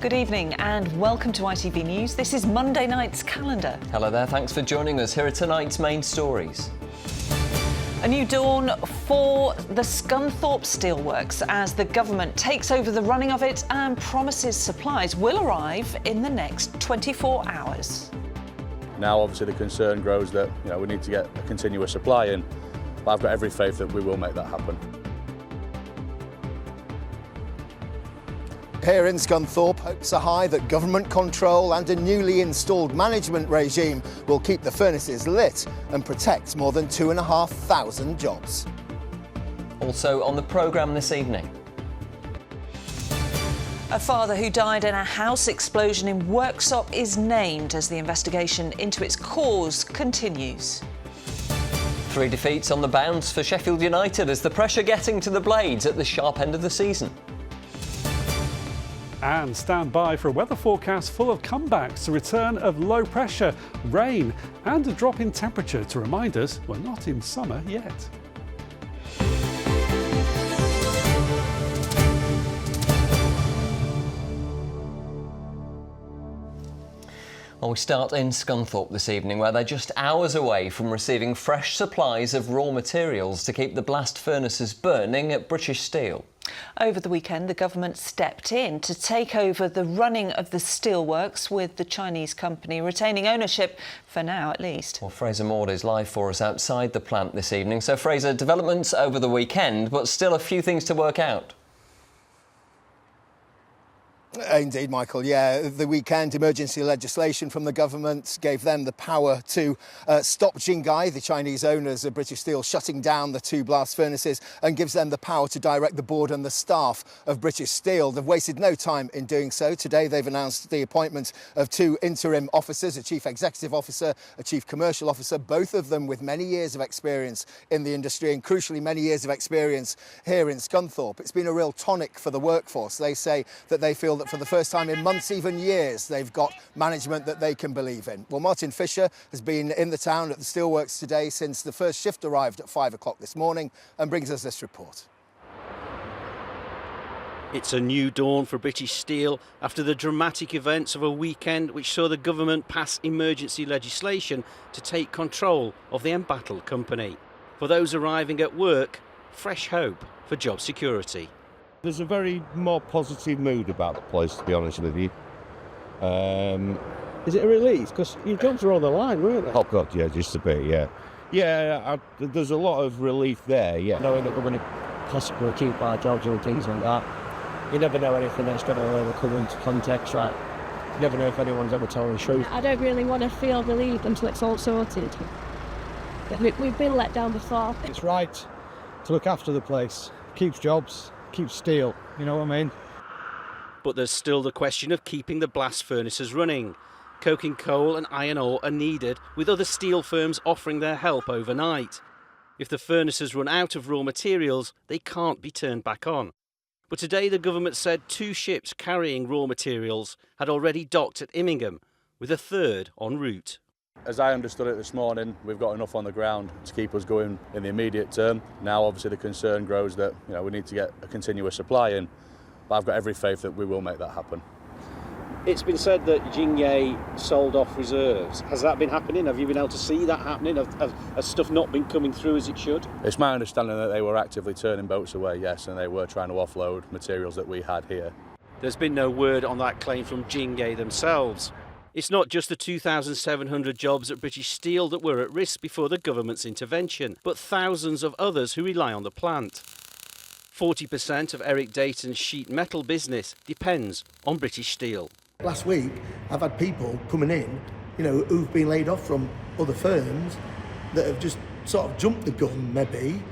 Good evening and welcome to ITV News. This is Monday night's calendar. Hello there, thanks for joining us. Here are tonight's main stories. A new dawn for the Scunthorpe Steelworks as the government takes over the running of it and promises supplies will arrive in the next 24 hours. Now, obviously, the concern grows that we need to get a continuous supply in, but I've got every faith that we will make that happen. Here in Scunthorpe, hopes are high that government control and a newly installed management regime will keep the furnaces lit and protect more than 2,500 jobs. Also on the programme this evening. A father who died in a house explosion in Worksop is named as the investigation into its cause continues. 3 defeats on the bounce for Sheffield United as the pressure getting to the Blades at the sharp end of the season. And stand by for a weather forecast full of comebacks, a return of low pressure, rain and a drop in temperature to remind us we're not in summer yet. Well, we start in Scunthorpe this evening, where they're just hours away from receiving fresh supplies of raw materials to keep the blast furnaces burning at British Steel. Over the weekend, the government stepped in to take over the running of the steelworks, with the Chinese company retaining ownership, for now at least. Well, Fraser Maud is live for us outside the plant this evening. So, Fraser, developments over the weekend, but still a few things to work out. Indeed, Michael. Yeah, the weekend emergency legislation from the government gave them the power to stop Jingai, the Chinese owners of British Steel, shutting down the 2 blast furnaces, and gives them the power to direct the board and the staff of British Steel. They've wasted no time in doing so. Today they've announced the appointment of 2 interim officers, a chief executive officer, a chief commercial officer, both of them with many years of experience in the industry and crucially many years of experience here in Scunthorpe. It's been a real tonic for the workforce. They say that they feel that for the first time in months, even years, they've got management that they can believe in. Well, Martin Fisher has been in the town at the steelworks today since the first shift arrived at 5 o'clock this morning and brings us this report. It's a new dawn for British Steel after the dramatic events of a weekend which saw the government pass emergency legislation to take control of the embattled company. For those arriving at work, fresh hope for job security. There's a very more positive mood about the place, to be honest with you. Is it a release? Because your jobs were on the line, weren't they? Oh God, yeah, just a bit, yeah. Yeah, there's a lot of relief there, yeah. Knowing that we're going to possibly keep our jobs and things like that. You never know anything that's going to ever come into context, right? You never know if anyone's ever telling the truth. I don't really want to feel relieved until it's all sorted. We've been let down before. It's right to look after the place. Keeps jobs. Keep steel, you know what I mean? But there's still the question of keeping the blast furnaces running. Coking coal and iron ore are needed, with other steel firms offering their help overnight. If the furnaces run out of raw materials, they can't be turned back on. But today the government said 2 ships carrying raw materials had already docked at Immingham, with a 3rd en route. As I understood it this morning, we've got enough on the ground to keep us going in the immediate term. Now, obviously, the concern grows that we need to get a continuous supply in, but I've got every faith that we will make that happen. It's been said that Jingai sold off reserves. Has that been happening? Have you been able to see that happening? Has stuff not been coming through as it should? It's my understanding that they were actively turning boats away, yes, and they were trying to offload materials that we had here. There's been no word on that claim from Jingai themselves. It's not just the 2,700 jobs at British Steel that were at risk before the government's intervention, but thousands of others who rely on the plant. 40% of Eric Dayton's sheet metal business depends on British Steel. Last week, I've had people coming in, who've been laid off from other firms that have just sort of jumped the gun, maybe,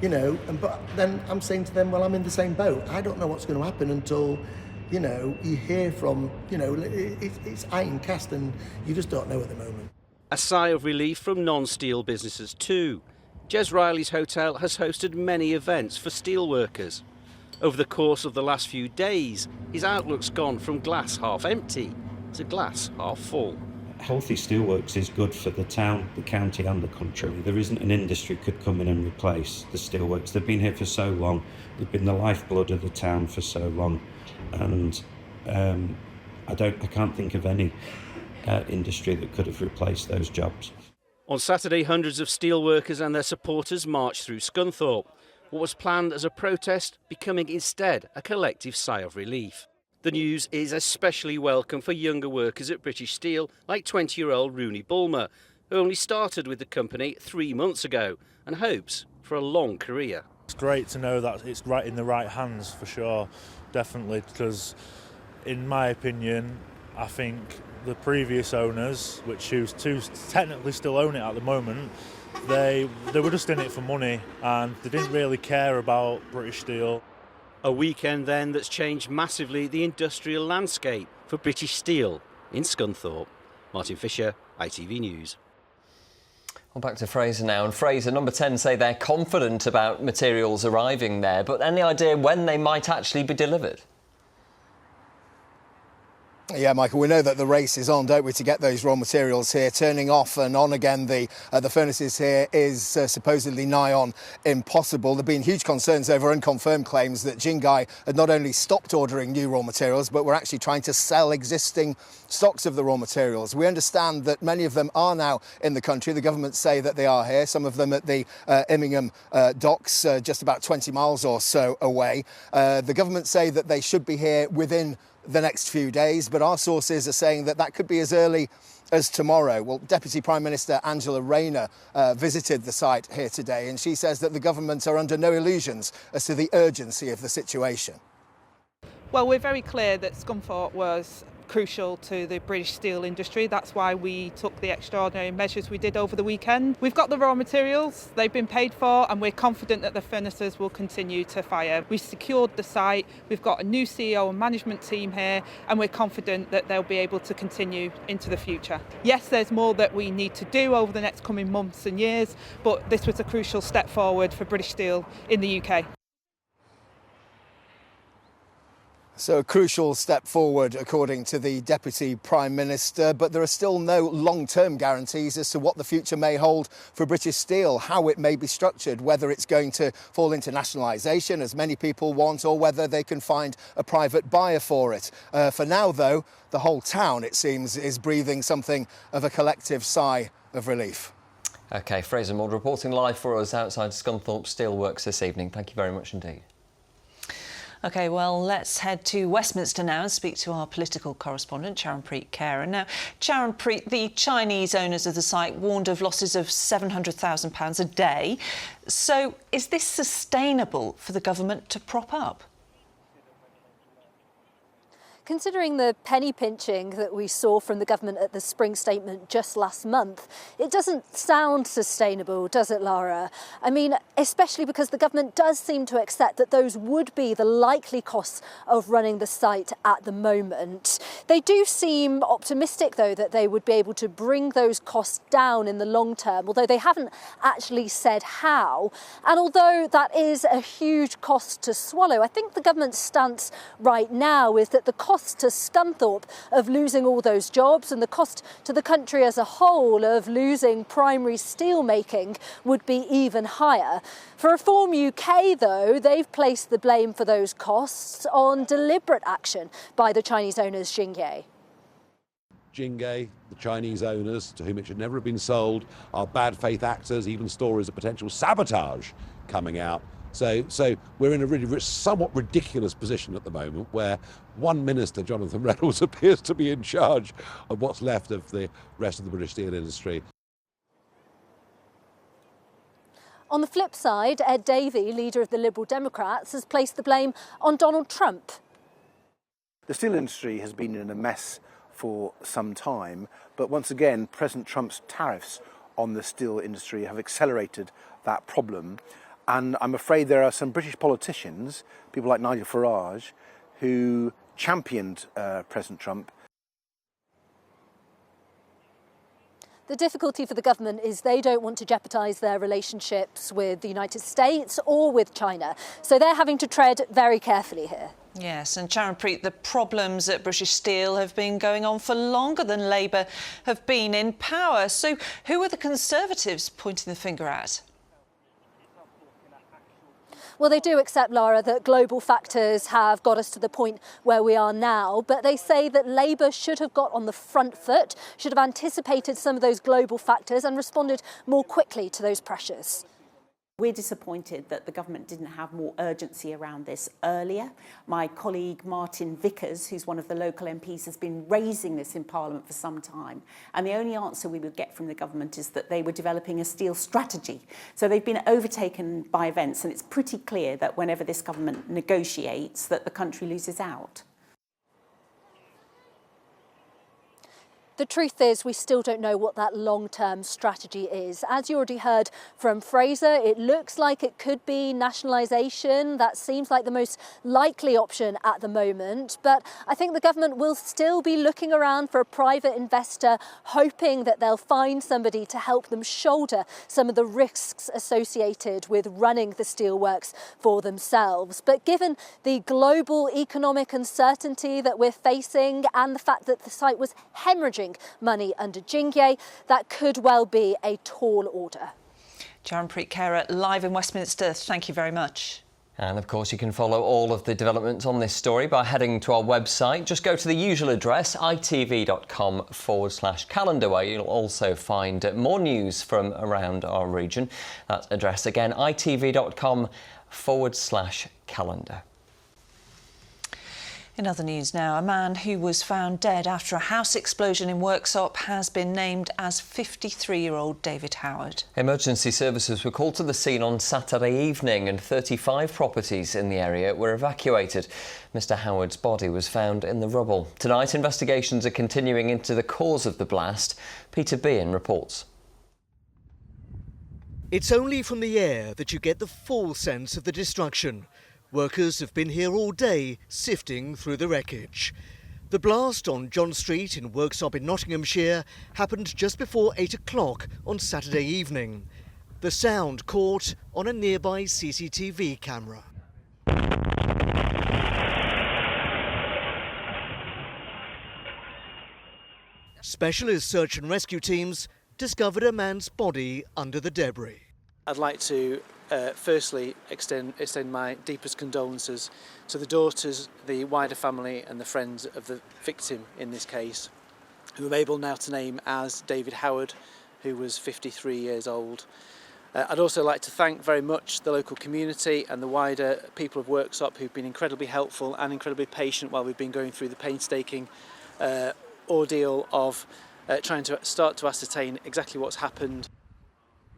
but then I'm saying to them, well, I'm in the same boat. I don't know what's going to happen until you hear from, it's iron cast and you just don't know at the moment. A sigh of relief from non-steel businesses too. Jez Riley's hotel has hosted many events for steelworkers. Over the course of the last few days, his outlook's gone from glass half empty to glass half full. Healthy steelworks is good for the town, the county and the country. There isn't an industry could come in and replace the steelworks. They've been here for so long. They've been the lifeblood of the town for so long. And I can't think of any industry that could have replaced those jobs. On Saturday, hundreds of steelworkers and their supporters marched through Scunthorpe. What was planned as a protest becoming instead a collective sigh of relief. The news is especially welcome for younger workers at British Steel, like 20-year-old Rooney Bulmer, who only started with the company 3 months ago and hopes for a long career. It's great to know that it's right in the right hands, for sure, definitely, because in my opinion, I think the previous owners, who technically still own it at the moment, they were just in it for money and they didn't really care about British Steel. A weekend then that's changed massively the industrial landscape for British Steel in Scunthorpe. Martin Fisher, ITV News. Well, back to Fraser now. And Fraser, Number 10 say they're confident about materials arriving there, but any idea when they might actually be delivered? Yeah, Michael, we know that the race is on, don't we, to get those raw materials here. Turning off and on again the furnaces here is supposedly nigh on impossible. There have been huge concerns over unconfirmed claims that Jingai had not only stopped ordering new raw materials, but were actually trying to sell existing stocks of the raw materials. We understand that many of them are now in the country. The government say that they are here, some of them at the Immingham docks, just about 20 miles or so away. The government say that they should be here within the next few days, but our sources are saying that that could be as early as tomorrow. Well, Deputy Prime Minister Angela Rayner visited the site here today, and she says that the government are under no illusions as to the urgency of the situation. Well, we're very clear that Scunthorpe was crucial to the British steel industry. That's why we took the extraordinary measures we did over the weekend. We've got the raw materials, they've been paid for, and we're confident that the furnaces will continue to fire. We've secured the site, we've got a new CEO and management team here, and we're confident that they'll be able to continue into the future. Yes, there's more that we need to do over the next coming months and years, but this was a crucial step forward for British Steel in the UK. So a crucial step forward, according to the Deputy Prime Minister, but there are still no long-term guarantees as to what the future may hold for British Steel, how it may be structured, whether it's going to fall into nationalisation, as many people want, or whether they can find a private buyer for it. For now, though, the whole town, it seems, is breathing something of a collective sigh of relief. OK, Fraser Mould reporting live for us outside Scunthorpe Steelworks this evening. Thank you very much indeed. OK, well, let's head to Westminster now and speak to our political correspondent, Charanpreet Kaur. Now, Charanpreet, the Chinese owners of the site warned of losses of £700,000 a day. So is this sustainable for the government to prop up? Considering the penny pinching that we saw from the government at the spring statement just last month, it doesn't sound sustainable, does it, Lara? I mean, especially because the government does seem to accept that those would be the likely costs of running the site at the moment. They do seem optimistic, though, that they would be able to bring those costs down in the long term, although they haven't actually said how. And although that is a huge cost to swallow, I think the government's stance right now is that the cost to Scunthorpe of losing all those jobs and the cost to the country as a whole of losing primary steel making would be even higher. For Reform UK, though, they've placed the blame for those costs on deliberate action by the Chinese owners Jingai. Jingai, the Chinese owners, to whom it should never have been sold, are bad faith actors, even stories of potential sabotage coming out. So we're in a really somewhat ridiculous position at the moment where one minister, Jonathan Reynolds, appears to be in charge of what's left of the rest of the British steel industry. On the flip side, Ed Davey, leader of the Liberal Democrats, has placed the blame on Donald Trump. The steel industry has been in a mess for some time, but once again, President Trump's tariffs on the steel industry have accelerated that problem. And I'm afraid there are some British politicians, people like Nigel Farage, who championed President Trump. The difficulty for the government is they don't want to jeopardise their relationships with the United States or with China. So they're having to tread very carefully here. Yes, and Charanpreet, the problems at British Steel have been going on for longer than Labour have been in power. So who are the Conservatives pointing the finger at? Well, they do accept, Lara, that global factors have got us to the point where we are now, but they say that Labour should have got on the front foot, should have anticipated some of those global factors and responded more quickly to those pressures. We're disappointed that the government didn't have more urgency around this earlier. My colleague Martin Vickers, who's one of the local MPs, has been raising this in Parliament for some time. And the only answer we would get from the government is that they were developing a steel strategy. So they've been overtaken by events, and it's pretty clear that whenever this government negotiates, that the country loses out. The truth is, we still don't know what that long-term strategy is. As you already heard from Fraser, it looks like it could be nationalisation. That seems like the most likely option at the moment. But I think the government will still be looking around for a private investor, hoping that they'll find somebody to help them shoulder some of the risks associated with running the steelworks for themselves. But given the global economic uncertainty that we're facing and the fact that the site was hemorrhaging money under Jingye, that could well be a tall order. Charanpreet Kaur live in Westminster, thank you very much. And of course you can follow all of the developments on this story by heading to our website. Just go to the usual address, itv.com/calendar, where you'll also find more news from around our region. That address again, itv.com/calendar. In other news now, a man who was found dead after a house explosion in Worksop has been named as 53-year-old David Howard. Emergency services were called to the scene on Saturday evening and 35 properties in the area were evacuated. Mr Howard's body was found in the rubble. Tonight, investigations are continuing into the cause of the blast. Peter Behan reports. It's only from the air that you get the full sense of the destruction. Workers have been here all day, sifting through the wreckage. The blast on John Street in Worksop in Nottinghamshire happened just before 8 o'clock on Saturday evening. The sound caught on a nearby CCTV camera. Specialist search and rescue teams discovered a man's body under the debris. I'd like to firstly extend my deepest condolences to the daughters, the wider family and the friends of the victim in this case, who I'm able now to name as David Howard, who was 53 years old. I'd also like to thank very much the local community and the wider people of Worksop who've been incredibly helpful and incredibly patient while we've been going through the painstaking ordeal of trying to start to ascertain exactly what's happened.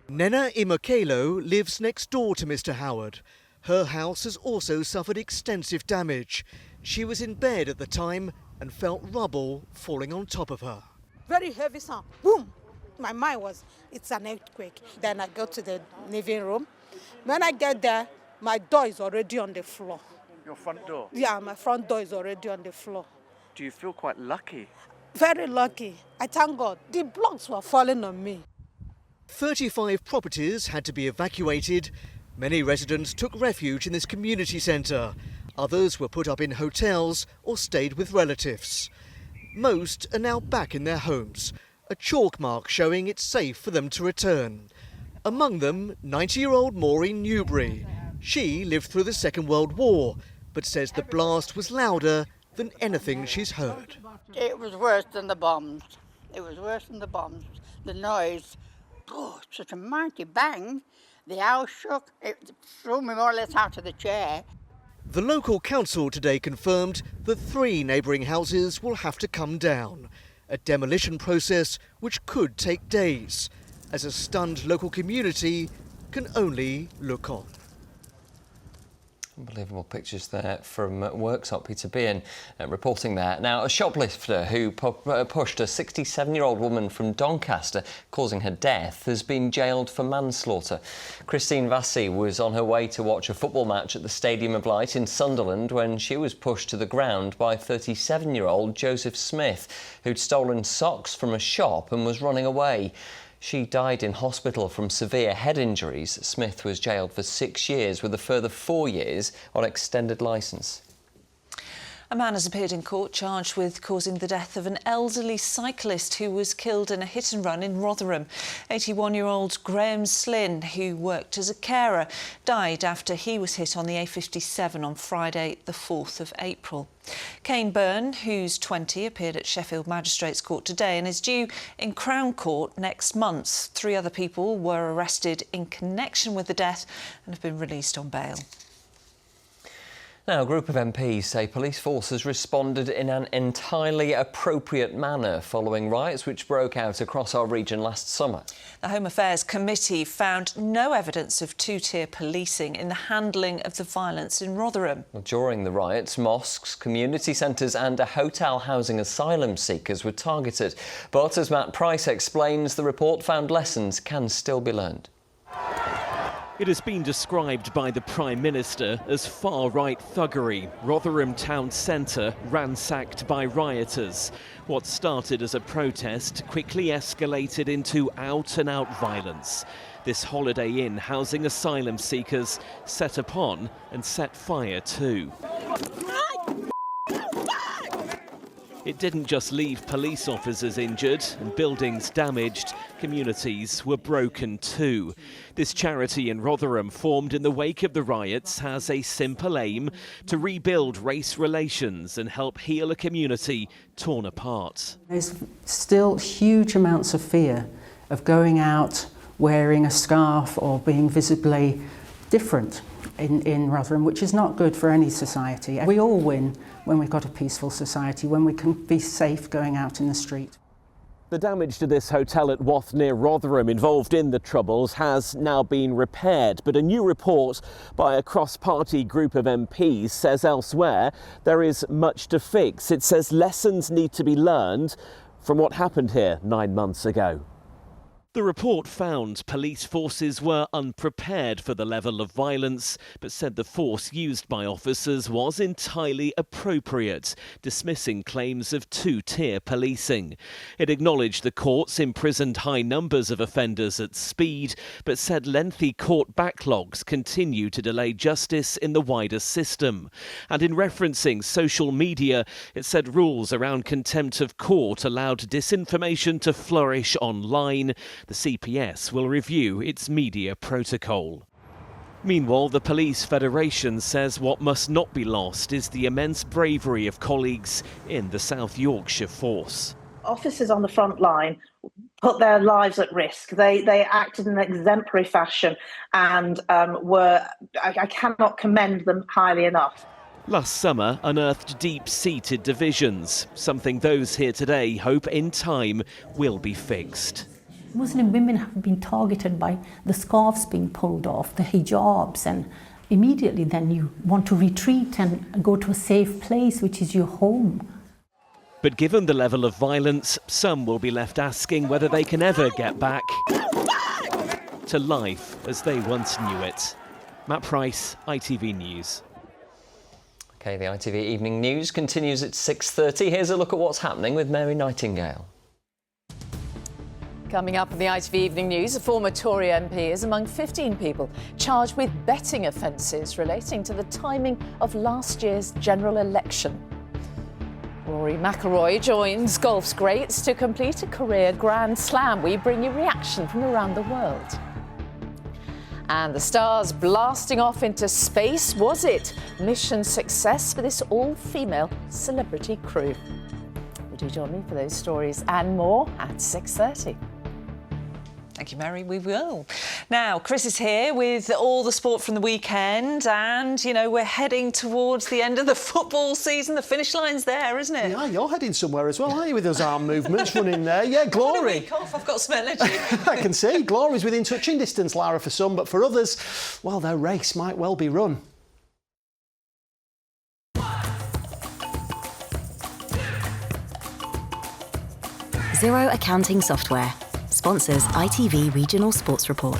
Nena Imakelo lives next door to Mr Howard. Her house has also suffered extensive damage. She was in bed at the time and felt rubble falling on top of her. Very heavy sound. Boom! My mind was, it's an earthquake. Then I go to the living room. When I get there, my door is already on the floor. Your front door? Yeah, my front door is already on the floor. Do you feel quite lucky? Very lucky. I thank God. The blocks were falling on me. 35 properties had to be evacuated. Many residents took refuge in this community centre. Others were put up in hotels or stayed with relatives. Most are now back in their homes, a chalk mark showing it's safe for them to return. Among them, 90-year-old Maureen Newbury. She lived through the Second World War, but says the blast was louder than anything she's heard. It was worse than the bombs. It was worse than the bombs. The noise. Oh, such a mighty bang. The house shook. It threw me more or less out of the chair. The local council today confirmed that 3 neighbouring houses will have to come down. A demolition process which could take days, as a stunned local community can only look on. Unbelievable pictures there from Worksop. Peter Behan reporting there. Now, a shoplifter who pushed a 67-year-old woman from Doncaster, causing her death, has been jailed for manslaughter. Christine Vassy was on her way to watch a football match at the Stadium of Light in Sunderland when she was pushed to the ground by 37-year-old Joseph Smith, who'd stolen socks from a shop and was running away. She died in hospital from severe head injuries. Smith was jailed for 6 years with a further 4 years on extended licence. A man has appeared in court charged with causing the death of an elderly cyclist who was killed in a hit and run in Rotherham. 81-year-old Graham Slynn, who worked as a carer, died after he was hit on the A57 on Friday, the 4th of April. Kane Byrne, who's 20, appeared at Sheffield Magistrates Court today and is due in Crown Court next month. 3 other people were arrested in connection with the death and have been released on bail. Now, a group of MPs say police forces responded in an entirely appropriate manner following riots which broke out across our region last summer. The Home Affairs Committee found no evidence of two-tier policing in the handling of the violence in Rotherham. During the riots, mosques, community centres and a hotel housing asylum seekers were targeted. But as Matt Price explains, the report found lessons can still be learned. It has been described by the Prime Minister as far-right thuggery. Rotherham town centre ransacked by rioters. What started as a protest quickly escalated into out-and-out violence. This Holiday Inn housing asylum seekers set upon and set fire to. It didn't just leave police officers injured and buildings damaged, communities were broken too. This charity in Rotherham, formed in the wake of the riots, has a simple aim: to rebuild race relations and help heal a community torn apart. There's still huge amounts of fear of going out wearing a scarf or being visibly different in Rotherham, which is not good for any society. We all win when we've got a peaceful society, when we can be safe going out in the street. The damage to this hotel at Wath near Rotherham involved in the Troubles has now been repaired, but a new report by a cross-party group of MPs says elsewhere there is much to fix. It says lessons need to be learned from what happened here 9 months ago. The report found police forces were unprepared for the level of violence, but said the force used by officers was entirely appropriate, dismissing claims of two-tier policing. It acknowledged the courts imprisoned high numbers of offenders at speed, but said lengthy court backlogs continue to delay justice in the wider system. And in referencing social media, it said rules around contempt of court allowed disinformation to flourish online. The CPS will review its media protocol. Meanwhile, the Police Federation says what must not be lost is the immense bravery of colleagues in the South Yorkshire force. Officers on the front line put their lives at risk. They acted in an exemplary fashion and I cannot commend them highly enough. Last summer unearthed deep-seated divisions, something those here today hope in time will be fixed. Muslim women have been targeted by the scarves being pulled off, the hijabs, and immediately then you want to retreat and go to a safe place, which is your home. But given the level of violence, some will be left asking whether they can ever get back to life as they once knew it. Matt Price, ITV News. OK, the ITV Evening News continues at 6:30. Here's a look at what's happening with Mary Nightingale. Coming up in the ITV Evening News, a former Tory MP is among 15 people charged with betting offences relating to the timing of last year's general election. Rory McIlroy joins golf's greats to complete a career Grand Slam. We bring you reaction from around the world. And the stars blasting off into space. Was it mission success for this all-female celebrity crew? Would you join me for those stories and more at 6:30? Thank you, Mary. We will. Now, Chris is here with all the sport from the weekend and, you know, we're heading towards the end of the football season. The finish line's there, isn't it? Yeah, you're heading somewhere as well, aren't you, with those arm movements running there? Yeah, Glory. I've had a week off. I've got some energy. I can see. Glory's within touching distance, Lara, for some, but for others, well, their race might well be run. Xero Accounting Software sponsors ITV Regional Sports Report.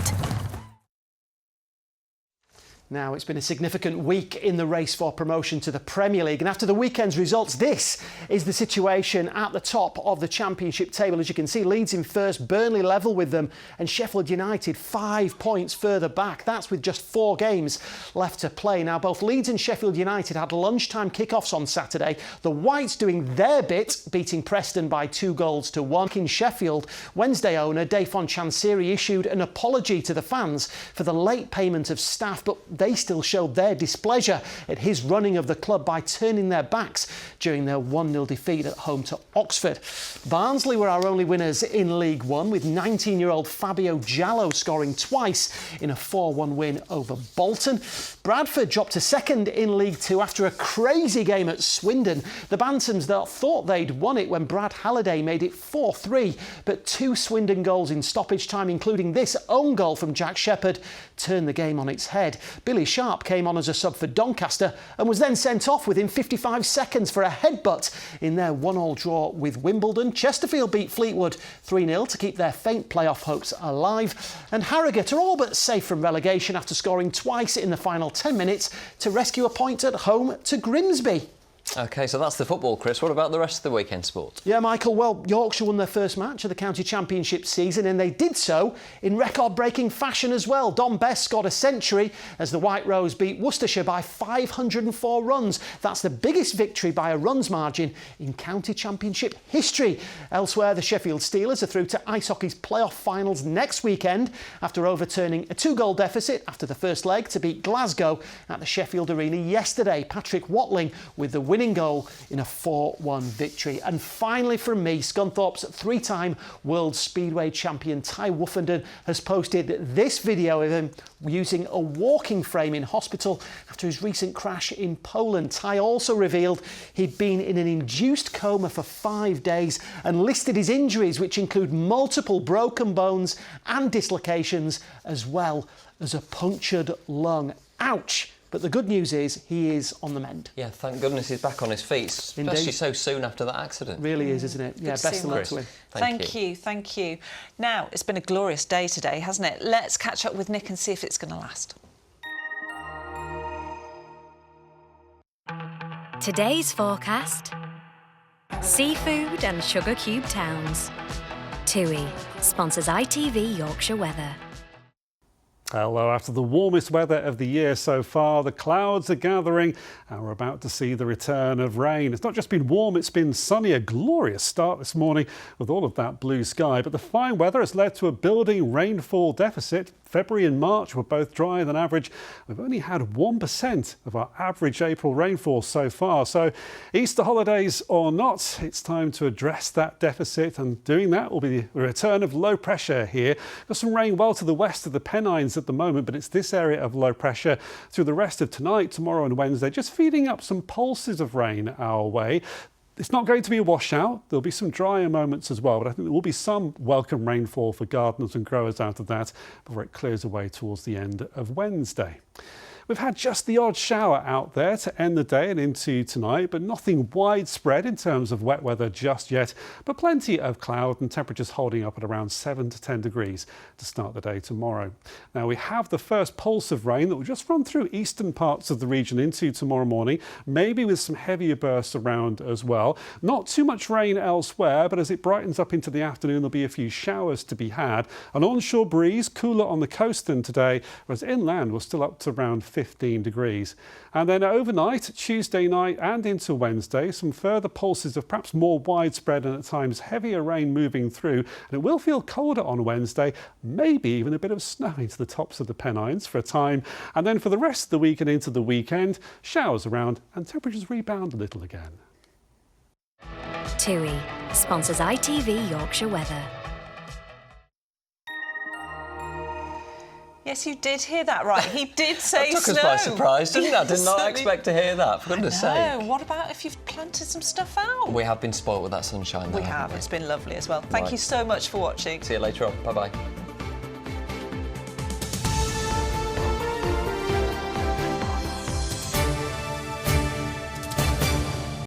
Now, it's been a significant week in the race for promotion to the Premier League, and after the weekend's results, this is the situation at the top of the Championship table. As you can see, Leeds in first, Burnley level with them, and Sheffield United 5 points further back. That's with just 4 games left to play. Now, both Leeds and Sheffield United had lunchtime kickoffs on Saturday. The Whites doing their bit, beating Preston by 2-1. In Sheffield, Wednesday owner Dafon Chansiri issued an apology to the fans for the late payment of staff, but they still showed their displeasure at his running of the club by turning their backs during their 1-0 defeat at home to Oxford. Barnsley were our only winners in League One, with 19-year-old Fabio Giallo scoring twice in a 4-1 win over Bolton. Bradford dropped to second in League Two after a crazy game at Swindon. The Bantams thought they'd won it when Brad Halliday made it 4-3, but 2 Swindon goals in stoppage time, including this own goal from Jack Shepherd, turned the game on its head. Billy Sharp came on as a sub for Doncaster and was then sent off within 55 seconds for a headbutt in their 1-1 draw with Wimbledon. Chesterfield beat Fleetwood 3-0 to keep their faint playoff hopes alive. And Harrogate are all but safe from relegation after scoring twice in the final 10 minutes to rescue a point at home to Grimsby. OK, so that's the football, Chris. What about the rest of the weekend sport? Yeah, Michael, well, Yorkshire won their first match of the County Championship season, and they did so in record-breaking fashion as well. Don Best scored a century as the White Rose beat Worcestershire by 504 runs. That's the biggest victory by a runs margin in County Championship history. Elsewhere, the Sheffield Steelers are through to ice hockey's playoff finals next weekend after overturning a 2-goal deficit after the first leg to beat Glasgow at the Sheffield Arena yesterday. Patrick Watling with the winning goal in a 4-1 victory. And finally from me, Scunthorpe's 3-time World Speedway champion Ty Woofenden has posted this video of him using a walking frame in hospital after his recent crash in Poland. Ty also revealed he'd been in an induced coma for 5 days and listed his injuries, which include multiple broken bones and dislocations, as well as a punctured lung. Ouch! But the good news is he is on the mend. Yeah, thank goodness he's back on his feet, especially Indeed. so soon after that accident. Really is, isn't it? Yeah, best of luck to him. Thank you. Now, it's been a glorious day today, hasn't it? Let's catch up with Nick and see if it's going to last. Today's forecast: seafood and sugar cube towns. TUI sponsors ITV Yorkshire Weather. Hello. After the warmest weather of the year so far, the clouds are gathering and we're about to see the return of rain. It's not just been warm, it's been sunny. A glorious start this morning with all of that blue sky. But the fine weather has led to a building rainfall deficit. February and March were both drier than average. We've only had 1% of our average April rainfall so far. So Easter holidays or not, it's time to address that deficit, and doing that will be the return of low pressure here. Got some rain well to the west of the Pennines at the moment, but it's this area of low pressure through the rest of tonight, tomorrow and Wednesday, just feeding up some pulses of rain our way. It's not going to be a washout. There'll be some drier moments as well, but I think there will be some welcome rainfall for gardeners and growers out of that before it clears away towards the end of Wednesday. We've had just the odd shower out there to end the day and into tonight, but nothing widespread in terms of wet weather just yet, but plenty of cloud and temperatures holding up at around 7 to 10 degrees to start the day tomorrow. Now, we have the first pulse of rain that will just run through eastern parts of the region into tomorrow morning, maybe with some heavier bursts around as well. Not too much rain elsewhere, but as it brightens up into the afternoon, there'll be a few showers to be had. An onshore breeze, cooler on the coast than today, whereas inland we're still up to around 15 degrees. And then overnight, Tuesday night and into Wednesday, some further pulses of perhaps more widespread and at times heavier rain moving through. And it will feel colder on Wednesday, maybe even a bit of snow into the tops of the Pennines for a time. And then for the rest of the week and into the weekend, showers around and temperatures rebound a little again. TUI sponsors ITV Yorkshire Weather. Yes, you did hear that right. He did say That took snow. us by surprise, didn't it? I did not expect to hear that, for goodness sake. What about if you've planted some stuff out? We have been spoilt with that sunshine, though, We have. haven't we? It's been lovely as well. Thank Right. you so much for watching. See you later on. Bye-bye.